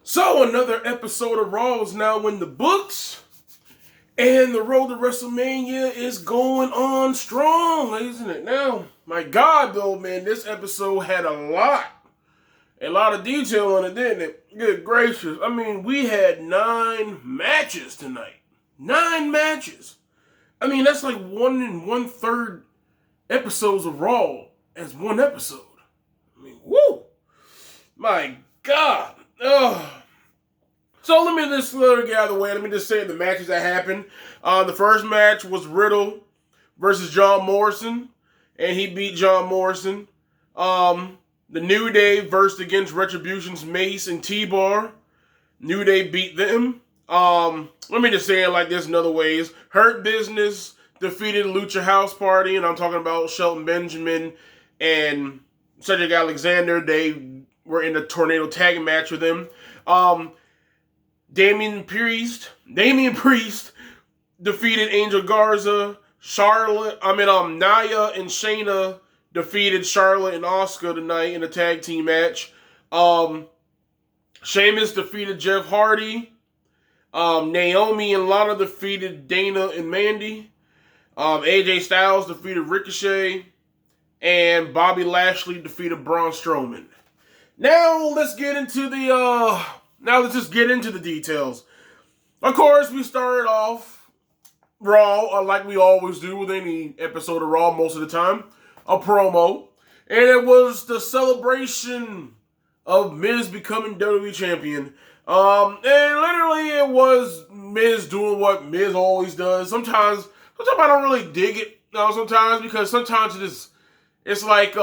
So another episode of Raw is now in the books, and the road to WrestleMania is going on strong, isn't it? Now, my God, though, man, this episode had a lot of detail on it, didn't it? Good gracious! I mean, we had 9 matches tonight. 9 matches. I mean, that's like 1 1/3 episodes of Raw as one episode. I mean, woo! My God. Ugh. So let me just get out of the way. Let me just say the matches that happened. The first match was Riddle versus John Morrison, and he beat John Morrison. The New Day versed against Retribution's Mace and T-Bar. New Day beat them. Let me just say it like this in other ways. Hurt Business defeated Lucha House Party, and I'm talking about Shelton Benjamin and Cedric Alexander. They were in a tornado tag match with them. Damian Priest defeated Angel Garza. Nia and Shayna defeated Charlotte and Asuka tonight in a tag team match. Sheamus defeated Jeff Hardy. Naomi and Lana defeated Dana and Mandy. AJ Styles defeated Ricochet. And Bobby Lashley defeated Braun Strowman. Now let's just get into the details. Of course, we started off Raw, like we always do with any episode of Raw most of the time, a promo. And it was the celebration of Miz becoming WWE Champion. And literally it was Miz doing what Miz always does. Sometimes I don't really dig it sometimes, because sometimes it's like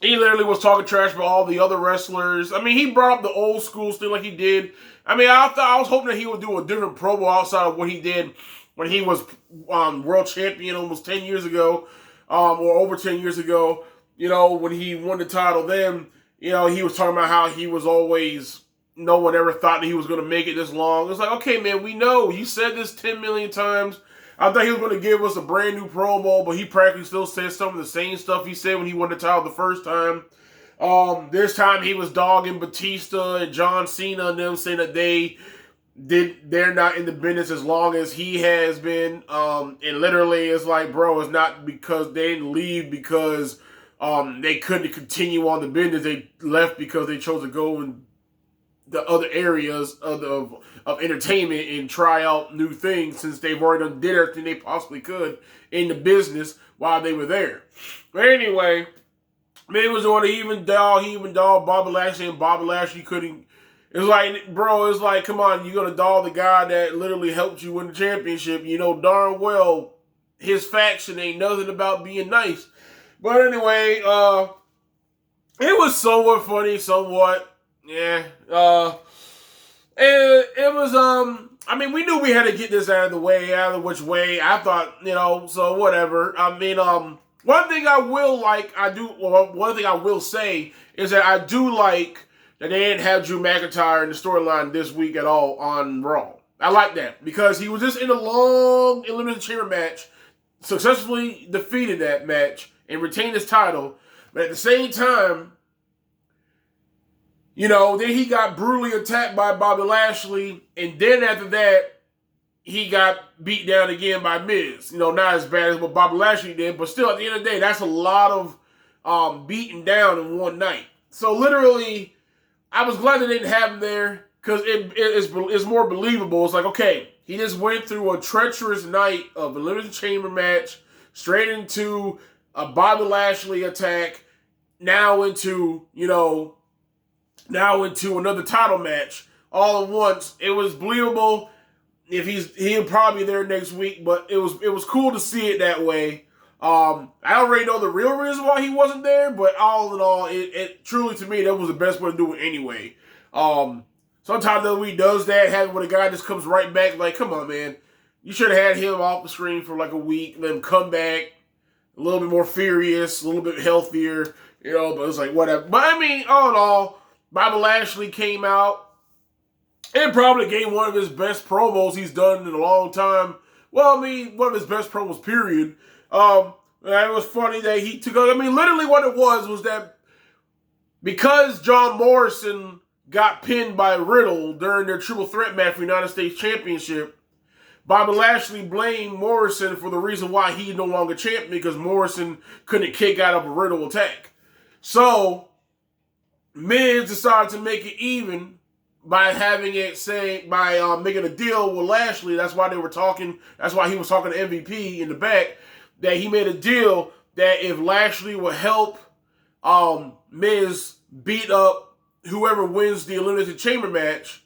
he literally was talking trash about all the other wrestlers. I mean, he brought up the old school stuff like he did. I mean, I was hoping that he would do a different promo outside of what he did when he was world champion almost 10 years ago, or over 10 years ago. You know, when he won the title then, you know, he was talking about how he was always, no one ever thought that he was going to make it this long. It's like, okay, man, we know. You said this 10 million times. I thought he was going to give us a brand new promo, but he practically still said some of the same stuff he said when he won the title the first time. This time he was dogging Batista and John Cena and them, saying that they're not in the business as long as he has been. And literally it's like, bro, it's not because they didn't leave because they couldn't continue on the business. They left because they chose to go in the other areas of entertainment and try out new things, since they've already done did everything they possibly could in the business while they were there. But anyway, Miz was on the even dog Bobby Lashley, and Bobby Lashley couldn't. It's like, bro, it's like, come on, you're gonna dog the guy that literally helped you win the championship. You know darn well his faction ain't nothing about being nice. But anyway, it was somewhat funny, somewhat. Yeah. It was, I mean, we knew we had to get this out of which way. I thought, so whatever. I mean, one thing I will say is that I do like that they didn't have Drew McIntyre in the storyline this week at all on Raw. I like that, because he was just in a long Elimination Chamber match, successfully defeated that match, and retained his title. But at the same time, then he got brutally attacked by Bobby Lashley, and then after that, he got beat down again by Miz. Not as bad as what Bobby Lashley did, but still, at the end of the day, that's a lot of beating down in one night. So literally, I was glad they didn't have him there, because it's more believable. It's like, okay, he just went through a treacherous night of a Elimination Chamber match, straight into a Bobby Lashley attack, now into another title match all at once. It was believable. If he'll probably be there next week, but it was cool to see it that way. I don't really know the real reason why he wasn't there, but all in all, it truly, to me, that was the best way to do it anyway. Sometimes WWE does that, having when a guy just comes right back, like, come on, man, you should have had him off the screen for like a week, let him come back a little bit more furious, a little bit healthier, but it's like, whatever. But I mean, all in all, Bobby Lashley came out and probably gave one of his best promos he's done in a long time. Well, I mean, one of his best promos, period. It was funny that he took, literally what it was that because John Morrison got pinned by Riddle during their triple threat match for the United States Championship, Bobby Lashley blamed Morrison for the reason why he's no longer champion, because Morrison couldn't kick out of a Riddle attack. So, Miz decided to make it even by making a deal with Lashley. That's why they were talking. That's why he was talking to MVP in the back. That he made a deal that if Lashley would help Miz beat up whoever wins the Elimination Chamber match,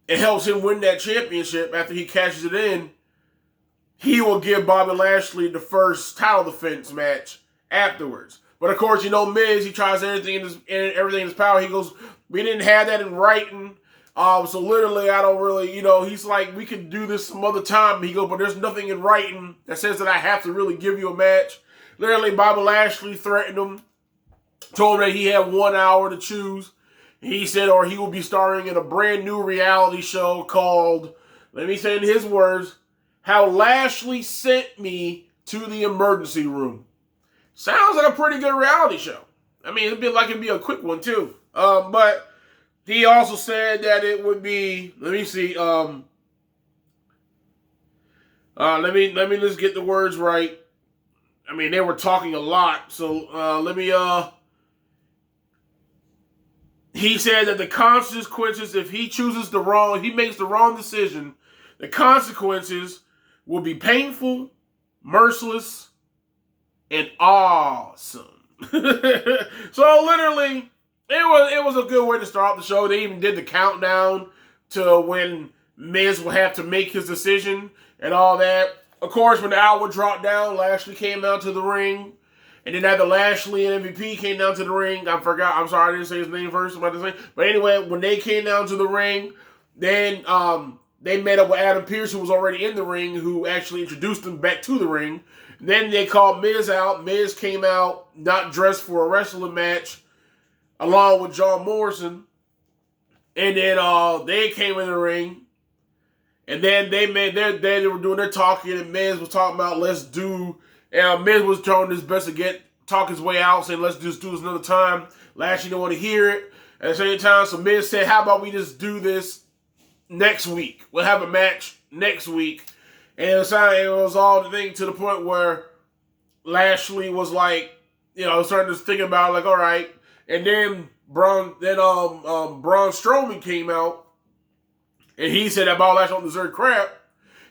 it helps him win that championship after he cashes it in, he will give Bobby Lashley the first title defense match afterwards. But of course, Miz, he tries everything in his power. He goes, we didn't have that in writing. So literally, I don't really, he's like, we could do this some other time. He goes, but there's nothing in writing that says that I have to really give you a match. Literally, Bobby Lashley threatened him, told him that he had 1 hour to choose. He said, or he will be starring in a brand new reality show called, let me say in his words, How Lashley Sent Me to the Emergency Room. Sounds like a pretty good reality show. I mean, it'd be a quick one too. But he also said that it would be, let me see, let me just get the words right. I mean, they were talking a lot, so he said that the consequences, if he makes the wrong decision, the consequences will be painful, merciless, and awesome. So literally, it was a good way to start the show. They even did the countdown to when Miz will have to make his decision and all that. Of course, when the hour dropped down, Lashley came down to the ring. And then after Lashley and MVP came down to the ring, I'm sorry I didn't say his name first. I'm about to say. But anyway, when they came down to the ring, then they met up with Adam Pearce, who was already in the ring, who actually introduced them back to the ring. Then they called Miz out. Miz came out not dressed for a wrestling match, along with John Morrison. And then they came in the ring. And then they were doing their talking, and Miz was talking about Miz was trying his best to talk his way out, saying, let's just do this another time. Lashley didn't want to hear it. At the same time, so Miz said, how about we just do this next week? We'll have a match next week. And it was all the thing to the point where Lashley was like, starting to think about like, all right. And then Braun Strowman came out, and he said that Bobby Lashley don't deserve crap.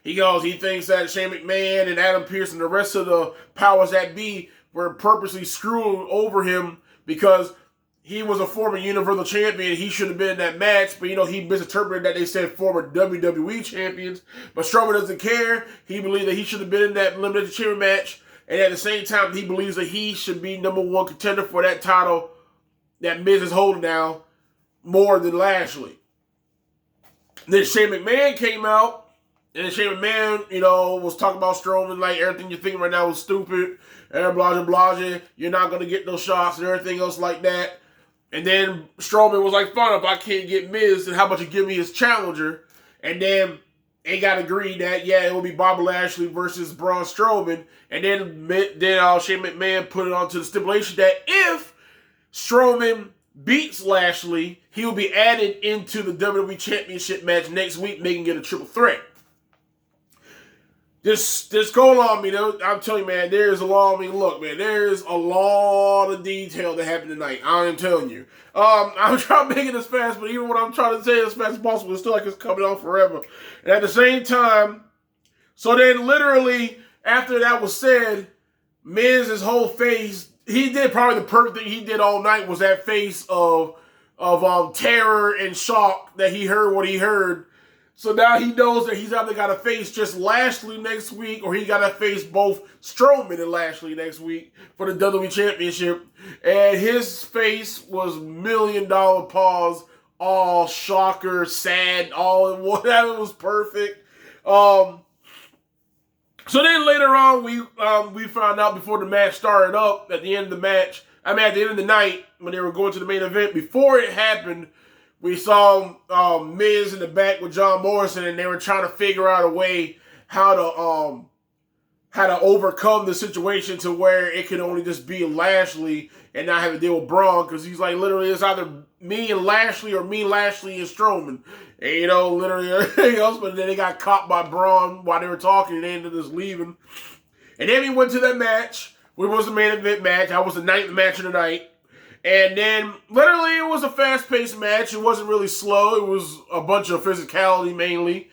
He thinks that Shane McMahon and Adam Pearce and the rest of the powers that be were purposely screwing over him because he was a former Universal Champion. He should have been in that match, but he misinterpreted that they said former WWE champions. But Strowman doesn't care. He believes that he should have been in that Elimination Chamber match, and at the same time, he believes that he should be number one contender for that title that Miz is holding now more than Lashley. Then Shane McMahon came out. And Shane McMahon, was talking about Strowman like everything you're thinking right now is stupid. And blah. You're not going to get those shots and everything else like that. And then Strowman was like, fine, if I can't get Miz, then how about you give me his challenger? And then they got agreed that, it will be Bobby Lashley versus Braun Strowman. And then Shane McMahon put it onto the stipulation that if Strowman beats Lashley, he will be added into the WWE Championship match next week, making it a triple threat. This going on, I'm telling you, man, there's a lot of detail that happened tonight. I'm telling you. I'm trying to make it as fast, but even when I'm trying to say it as fast as possible, it's still like it's coming on forever. And at the same time, so then literally, after that was said, Miz's whole face, he did probably the perfect thing he did all night was that face of terror and shock that he heard what he heard. So now he knows that he's either got to face just Lashley next week or he got to face both Strowman and Lashley next week for the WWE Championship. And his face was $1 million pause, all shocker, sad, all whatever, was perfect. So then later on, we found out before the match started up, at the end of the match, at the end of the night, when they were going to the main event, before it happened, we saw Miz in the back with John Morrison, and they were trying to figure out a way how how to overcome the situation to where it can only just be Lashley and not have to deal with Braun, because he's like, literally, it's either me and Lashley or me, Lashley, and Strowman. And, literally everything else, but then they got caught by Braun while they were talking, and they ended up just leaving. And then we went to that match, which was the main event match. That was the ninth match of the night. And then, literally, it was a fast-paced match. It wasn't really slow. It was a bunch of physicality, mainly.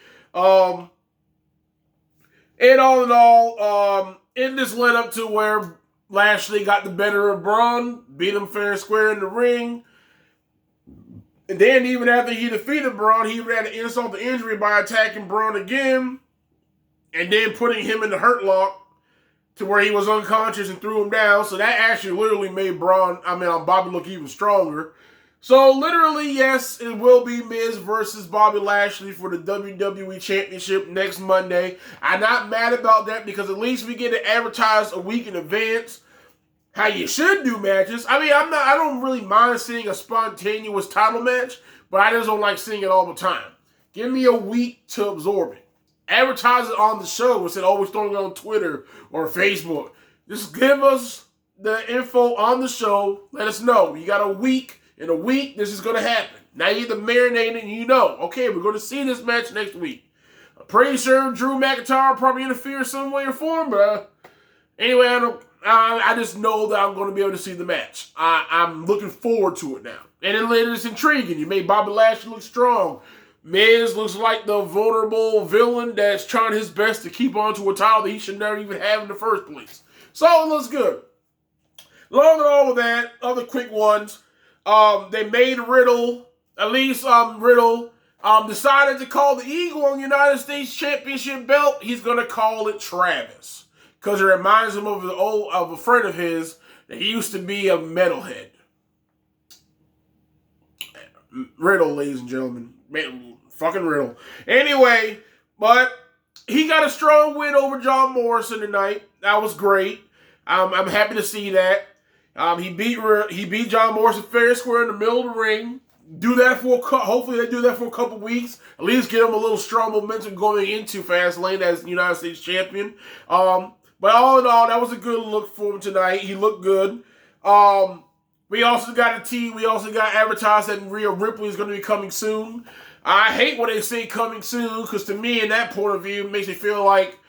And all in all, it just led up to where Lashley got the better of Braun, beat him fair and square in the ring. And then even after he defeated Braun, he ran an insult to injury by attacking Braun again, and then putting him in the hurt lock to where he was unconscious and threw him down. So that actually literally made Bobby look even stronger. So literally, yes, it will be Miz versus Bobby Lashley for the WWE Championship next Monday. I'm not mad about that, because at least we get it advertised a week in advance. How you should do matches. I don't really mind seeing a spontaneous title match, but I just don't like seeing it all the time. Give me a week to absorb it. Advertise it on the show instead of always throwing it on Twitter or Facebook. Just give us the info on the show. Let us know. You got a week. In a week, this is going to happen. Now you get to marinate and okay, we're going to see this match next week. I'm pretty sure Drew McIntyre will probably interfere some way or form, but anyway, I just know that I'm going to be able to see the match. I'm looking forward to it now. And then later, it's intriguing. You made Bobby Lashley look strong. Miz looks like the vulnerable villain that's trying his best to keep on to a title that he should never even have in the first place. So it looks good. Along with all of that, other quick ones. They made Riddle, Riddle, decided to call the Eagle on the United States Championship belt. He's going to call it Travis, because it reminds him of a friend of his that he used to be a metalhead. Riddle, ladies and gentlemen. Fucking Riddle. Anyway, but he got a strong win over John Morrison tonight. That was great. I'm happy to see that. He beat John Morrison fair and square in the middle of the ring. Hopefully they do that for a couple weeks. At least get him a little strong momentum going into Fastlane as United States champion. But all in all, that was a good look for him tonight. He looked good. We also got advertised that Rhea Ripley is going to be coming soon. I hate when they say coming soon, because to me, in that point of view, it makes me feel like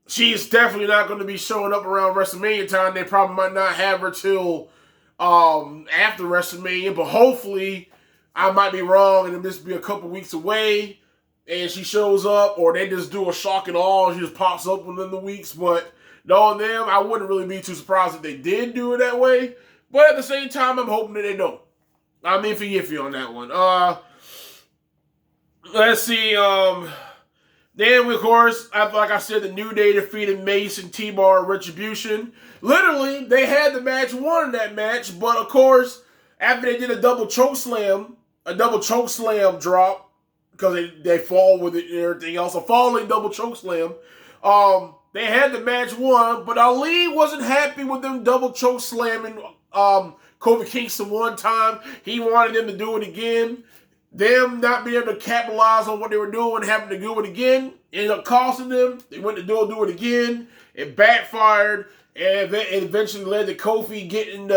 she's definitely not going to be showing up around WrestleMania time. They probably might not have her till after WrestleMania, but hopefully I might be wrong and it'll just be a couple weeks away and she shows up, or they just do a shock and awe and she just pops up within the weeks. But knowing them, I wouldn't really be too surprised if they did do it that way. But at the same time, I'm hoping that they don't. I'm iffy on that one. Let's see. Then, of course, like I said, the New Day defeated Mace and T-Bar Retribution. Literally, they had the match, won that match, but of course, after they did a double choke slam drop, because they fall with it and everything else, a falling double choke slam, they had the match won, but Ali wasn't happy with them double choke slamming Kofi Kingston one time. He wanted them to do it again. Them not being able to capitalize on what they were doing, having to do it again, ended up costing them. They went to do it again. It backfired, and it eventually led to Kofi getting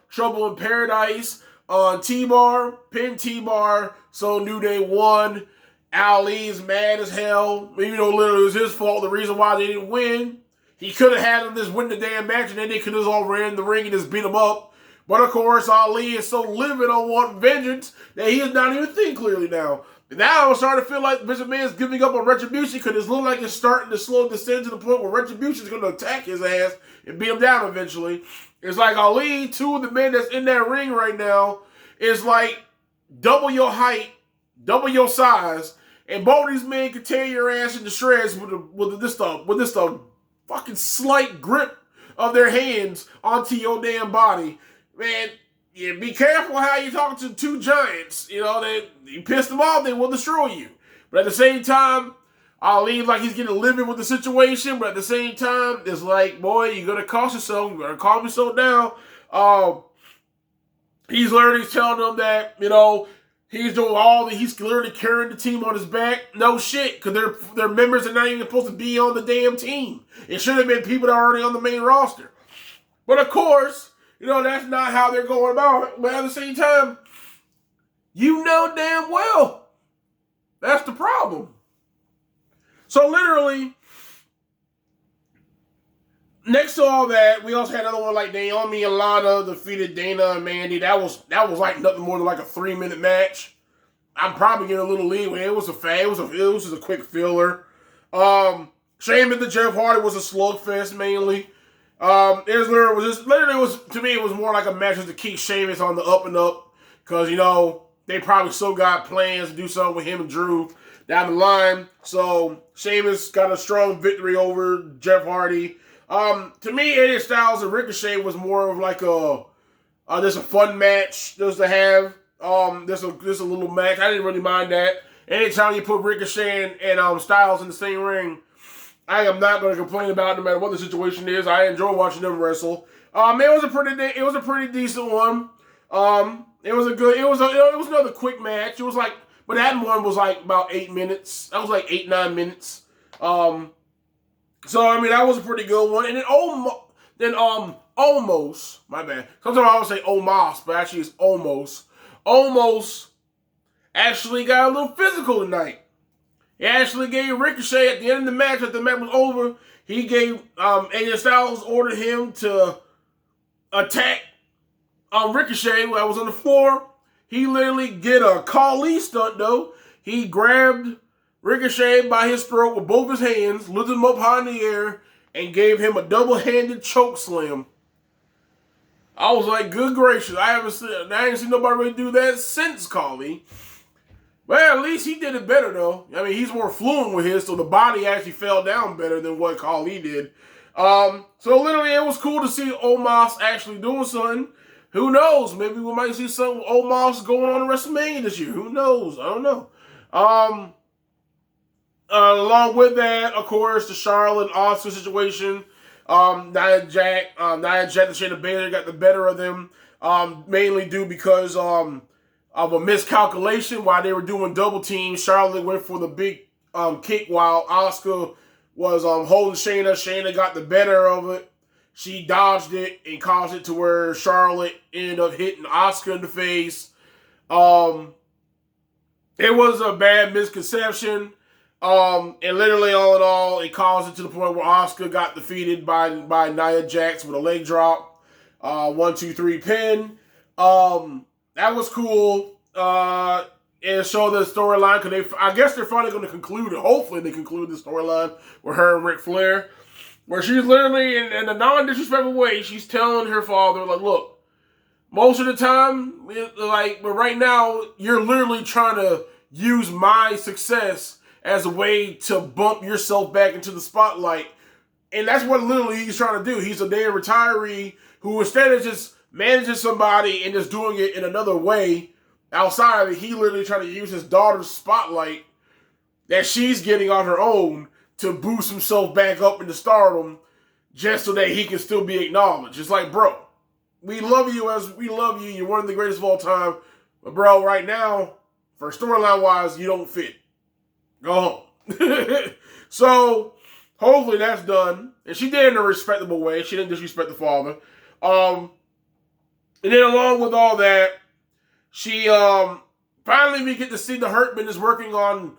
trouble in paradise on T-Bar, pinned T-Bar, so New Day won. Ali's mad as hell, even though literally it was his fault, the reason why they didn't win. He could have had them just win the damn match, and then they could have all ran in the ring and just beat him up. But of course, Ali is so livid on wanting vengeance that he is not even thinking clearly now. And now I'm starting to feel like Mr. Man's giving up on Retribution, because it looks like it's starting to slow descend to the point where Retribution is going to attack his ass and beat him down eventually. It's like Ali, two of the men that's in that ring right now, is like double your height, double your size, and both of these men can tear your ass into shreds with this fucking slight grip of their hands onto your damn body. Man, yeah, be careful how you're talking to two giants. You piss them off, they will destroy you. But at the same time, Ali like he's getting livid with the situation, but at the same time, it's like, boy, you gotta cost yourself, you gotta calm yourself down. He's literally telling them that, He's literally carrying the team on his back. No shit, because their members are not even supposed to be on the damn team. It should have been people that are already on the main roster. But of course, that's not how they're going about it. But at the same time, damn well, that's the problem. So literally, next to all that, we also had another one like Naomi and Lana defeated Dana and Mandy. That was like nothing more than like a 3-minute match. I'm probably getting a little leeway. It was just a quick filler. Sheamus and Jeff Hardy was a slugfest mainly. To me, it was more like a match just to keep Sheamus on the up and up, because they probably still got plans to do something with him and Drew down the line. So Sheamus got a strong victory over Jeff Hardy. To me, AJ Styles and Ricochet was more of like just a fun match just to have. Just a little match. I didn't really mind that. Anytime you put Ricochet and Styles in the same ring, I am not going to complain about it no matter what the situation is. I enjoy watching them wrestle. It was a pretty decent one. It was another quick match. It was like, but that one was like about 8 minutes. That was like 8-9 minutes. So I mean, that was a pretty good one. And then almost, my bad. Sometimes I would say almost, but actually it's almost. Almost actually got a little physical tonight. He actually gave Ricochet at the end of the match, after the match was over, he gave AJ Styles ordered him to attack Ricochet that was on the floor. He literally did a Khali stunt though. He grabbed Ricochet by his throat with both his hands, lifted him up high in the air, and gave him a double-handed choke slam. I was like, good gracious, I ain't seen nobody really do that since Khali. Well, at least he did it better, though. I mean, he's more fluent with his, so the body actually fell down better than what Khali did. So literally, it was cool to see Omos actually doing something. Who knows? Maybe we might see something with Omos going on in WrestleMania this year. Who knows? I don't know. Along with that, of course, the Charlotte Asuka situation. Nia Jax and Shayna Baszler got the better of them, mainly due because of a miscalculation while they were doing double teams. Charlotte went for the big kick while Asuka was holding Shayna. Shayna got the better of it. She dodged it and caused it to where Charlotte ended up hitting Asuka in the face. It was a bad misconception. And literally all in all, it caused it to the point where Asuka got defeated by Nia Jax with a leg drop. 1-2-3 pin. That was cool. And show the storyline, because I guess they're finally going to conclude it. Hopefully they conclude the storyline with her and Ric Flair, where she's literally, in a non-disrespectful way, she's telling her father, like, look, most of the time, but right now, you're literally trying to use my success as a way to bump yourself back into the spotlight. And that's what literally he's trying to do. He's a damn retiree who, instead of just managing somebody and just doing it in another way outside of it, he literally trying to use his daughter's spotlight that she's getting on her own to boost himself back up into stardom just so that he can still be acknowledged. It's like, bro, we love you as we love you. You're one of the greatest of all time. But bro, right now, for storyline wise, you don't fit. Go home. So, hopefully that's done. And she did it in a respectable way. She didn't disrespect the father. And then along with all that, she finally we get to see the Hurt Business working on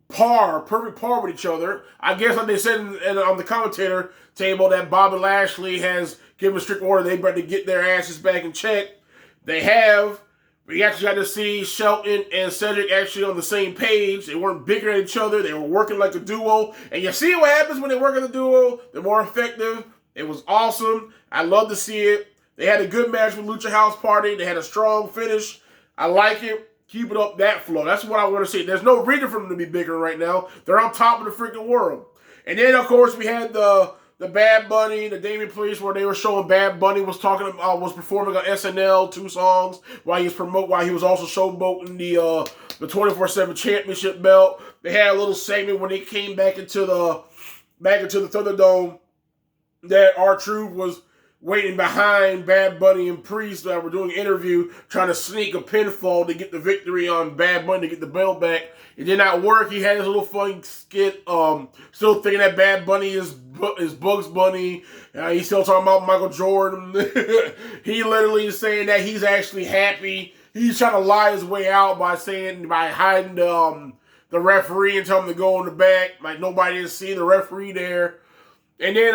perfect par with each other. I guess like they said on the commentator table that Bobby Lashley has given strict order they better get their asses back in check. They have. We actually got to see Shelton and Cedric actually on the same page. They weren't bickering at each other. They were working like a duo. And you see what happens when they work as a duo. They're more effective. It was awesome. I love to see it. They had a good match with Lucha House Party. They had a strong finish. I like it. Keep it up that flow. That's what I want to see. There's no reason for them to be bickering right now. They're on top of the freaking world. And then, of course, we had the Bad Bunny, the Damian Priest, where they were showing Bad Bunny was performing on SNL 2 songs while he was also showboating the 24/7 championship belt. They had a little segment when they came back into the Thunderdome that R-Truth was waiting behind Bad Bunny and Priest that were doing an interview, trying to sneak a pinfall to get the victory on Bad Bunny to get the belt back. It did not work. He had his little funny skit, still thinking that Bad Bunny is Bugs Bunny. He's still talking about Michael Jordan. He literally is saying that he's actually happy. He's trying to lie his way out by hiding the referee and telling him to go in the back, like nobody didn't see the referee there. And then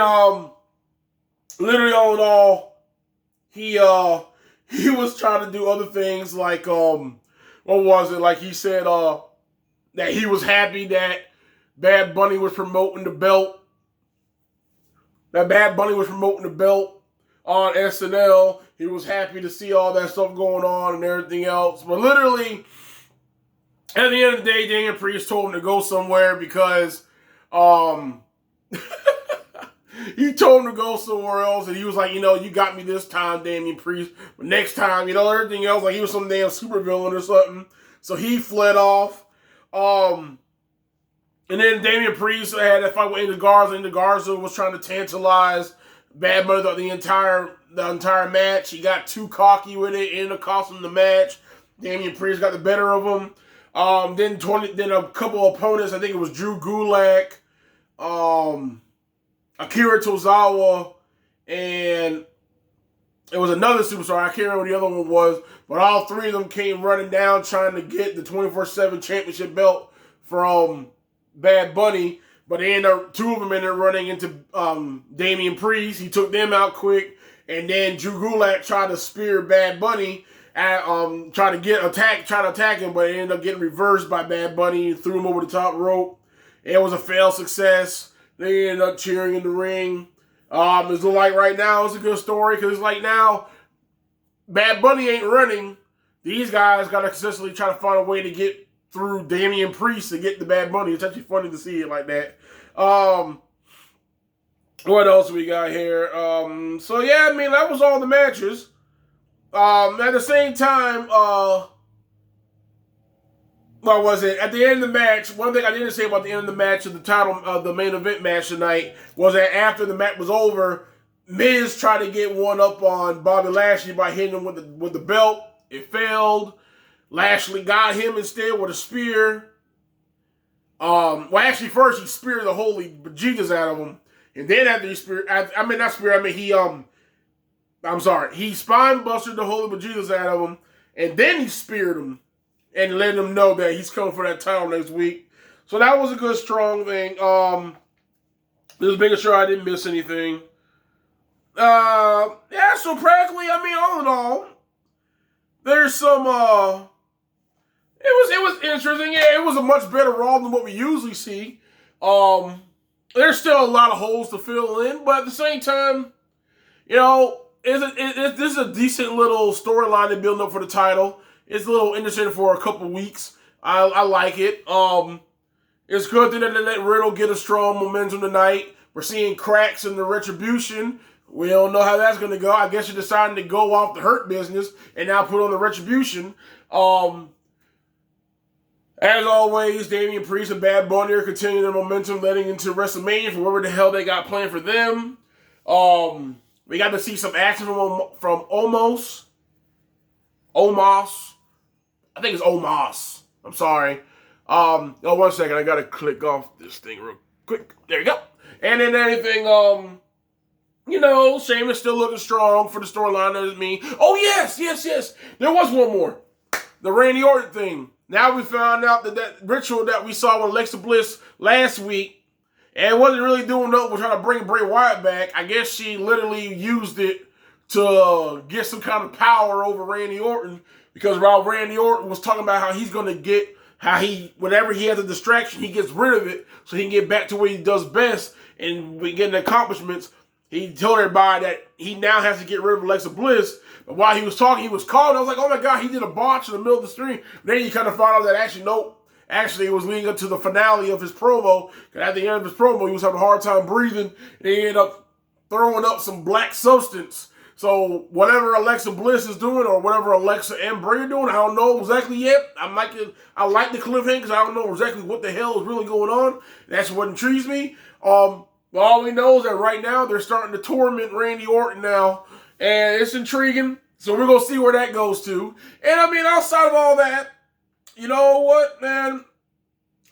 literally all in all, he was trying to do other things like what was it? Like he said that he was happy that Bad Bunny was promoting the belt. That Bad Bunny was promoting the belt on SNL. He was happy to see all that stuff going on and everything else. But literally, at the end of the day, Damian Priest told him to go somewhere because he told him to go somewhere else, and he was like, you got me this time, Damian Priest. But next time, everything else, like he was some damn supervillain or something. So he fled off. And then Damian Priest had that fight with Indy Garza. Indy Garza was trying to tantalize Bad Bunny the entire match. He got too cocky with it, ended up costing the match. Damian Priest got the better of him. Then a couple of opponents, I think it was Drew Gulak, Akira Tozawa, and it was another superstar. I can't remember what the other one was, but all three of them came running down trying to get the 24/7 championship belt from Bad Bunny, but two of them ended up running into Damian Priest. He took them out quick, and then Drew Gulak tried to spear Bad Bunny, trying to attack him, but it ended up getting reversed by Bad Bunny and threw him over the top rope. It was a failed success. They ended up cheering in the ring. It's like right now, it's a good story because it's like now, Bad Bunny ain't running. These guys got to consistently try to find a way to get through Damian Priest to get the Bad Bunny. It's actually funny to see it like that. What else we got here? So yeah, I mean, that was all the matches. At the same time, what was it? At the end of the match, one thing I didn't say about the end of the match of the title, the main event match tonight, was that after the match was over, Miz tried to get one up on Bobby Lashley by hitting him with the belt. It failed. Lashley got him instead with a spear. Well, actually, first he speared the holy bejesus out of him, and then after he speared, he spine busted the holy bejesus out of him, and then he speared him and let him know that he's coming for that title next week. So that was a good, strong thing. Just making sure I didn't miss anything. Yeah, so practically, I mean, all in all, there's some, it was interesting. Yeah, it was a much better Raw than what we usually see. There's still a lot of holes to fill in, but at the same time, this is a decent little storyline to build up for the title. It's a little interesting for a couple weeks. I like it. It's good that they let Riddle get a strong momentum tonight. We're seeing cracks in the Retribution. We don't know how that's going to go. I guess you're deciding to go off the Hurt Business and now put on the Retribution. As always, Damian Priest and Bad Bunny are continuing their momentum leading into WrestleMania for whatever the hell they got planned for them. We got to see some action from Omos. I think it's Omos. I'm sorry. One second. I got to click off this thing real quick. There you go. And then anything, Sheamus still looking strong for the storyline. That doesn't mean. Oh, yes. There was one more. The Randy Orton thing. Now we found out that ritual that we saw with Alexa Bliss last week, and wasn't really doing nothing. We're trying to bring Bray Wyatt back. I guess she literally used it to get some kind of power over Randy Orton, because while Randy Orton was talking about how he's going to get, whenever he has a distraction, he gets rid of it so he can get back to what he does best and we get the accomplishments. He told everybody that he now has to get rid of Alexa Bliss. But while he was talking, he was called. I was like, oh my God, he did a botch in the middle of the stream. Then you kind of found out that actually, nope. Actually, it was leading up to the finale of his promo. Because at the end of his promo, he was having a hard time breathing. And he ended up throwing up some black substance. So whatever Alexa Bliss is doing, or whatever Alexa and Bray are doing, I don't know exactly yet. I like the cliffhanger because I don't know exactly what the hell is really going on. That's what intrigues me. But all we know is that right now they're starting to torment Randy Orton now. And it's intriguing. So we're going to see where that goes to. And I mean, outside of all that, you know what, man?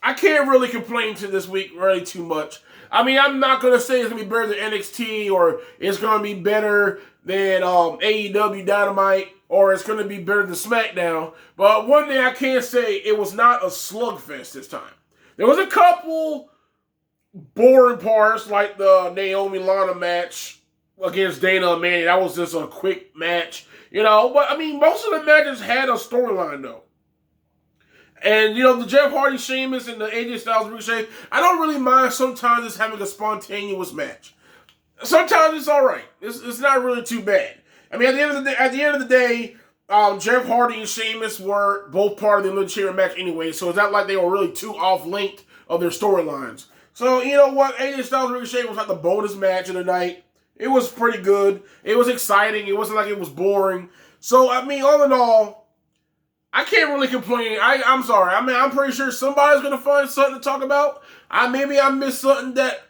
I can't really complain to this week really too much. I mean, I'm not going to say it's going to be better than NXT or it's going to be better than AEW Dynamite or it's going to be better than SmackDown. But one thing I can say, it was not a slugfest this time. There was a couple boring parts like the Naomi Lana match against Dana and Mandy. That was just a quick match, you know. But, I mean, most of the matches had a storyline, though. And, you know, the Jeff Hardy, Sheamus, and the AJ Styles Ricochet, I don't really mind sometimes just having a spontaneous match. Sometimes it's all right. It's not really too bad. I mean, at the end of the day, Jeff Hardy and Sheamus were both part of the Elimination Chamber match anyway, so it's not like they were really too off-linked of their storylines. So, you know what? AJ Styles Ricochet was like the bonus match of the night. It was pretty good. It was exciting. It wasn't like it was boring. So, I mean, all in all, I can't really complain. I'm sorry. I mean, I'm pretty sure somebody's going to find something to talk about. Maybe I missed something that,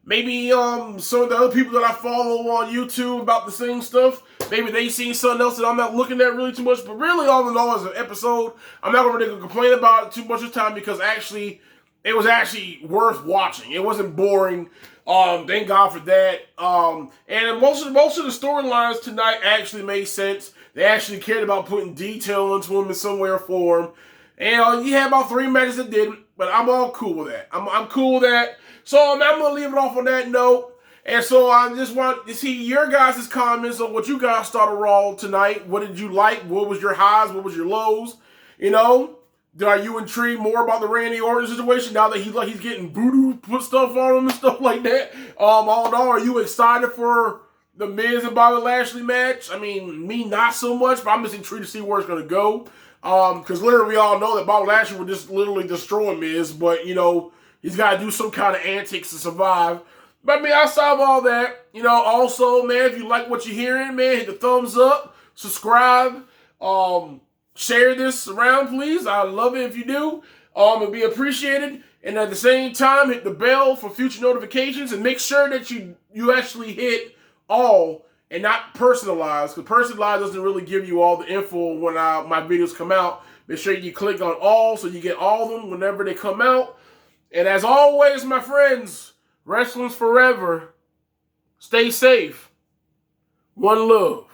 maybe some of the other people that I follow on YouTube about the same stuff, maybe they seen something else that I'm not looking at really too much. But really, all in all, as an episode, I'm not going to really complain about it too much this time because actually, it was actually worth watching. It wasn't boring. Thank God for that. And most of the storylines tonight actually made sense. They actually cared about putting detail into them in some way or form. And you had about 3 matches that didn't, but I'm all cool with that. I'm cool with that. So I'm going to leave it off on that note. And so I just want to see your guys' comments on what you guys thought of Raw tonight. What did you like? What was your highs? What was your lows? You know? Are you intrigued more about the Randy Orton situation now that he's getting voodoo put stuff on him and stuff like that? All in all, are you excited for the Miz and Bobby Lashley match? I mean, me not so much, but I'm just intrigued to see where it's going to go. Because literally we all know that Bobby Lashley would just literally destroy Miz, but, you know, he's got to do some kind of antics to survive. But, I mean, outside of all that, you know, also, man, if you like what you're hearing, man, hit the thumbs up, subscribe, share this around, please. I'd love it if you do. It'd be appreciated. And at the same time, hit the bell for future notifications and make sure that you actually hit all and not personalized, because personalized doesn't really give you all the info when my videos come out. Make sure you click on all so you get all of them whenever they come out. And as always, my friends, wrestling's forever. Stay safe. One love.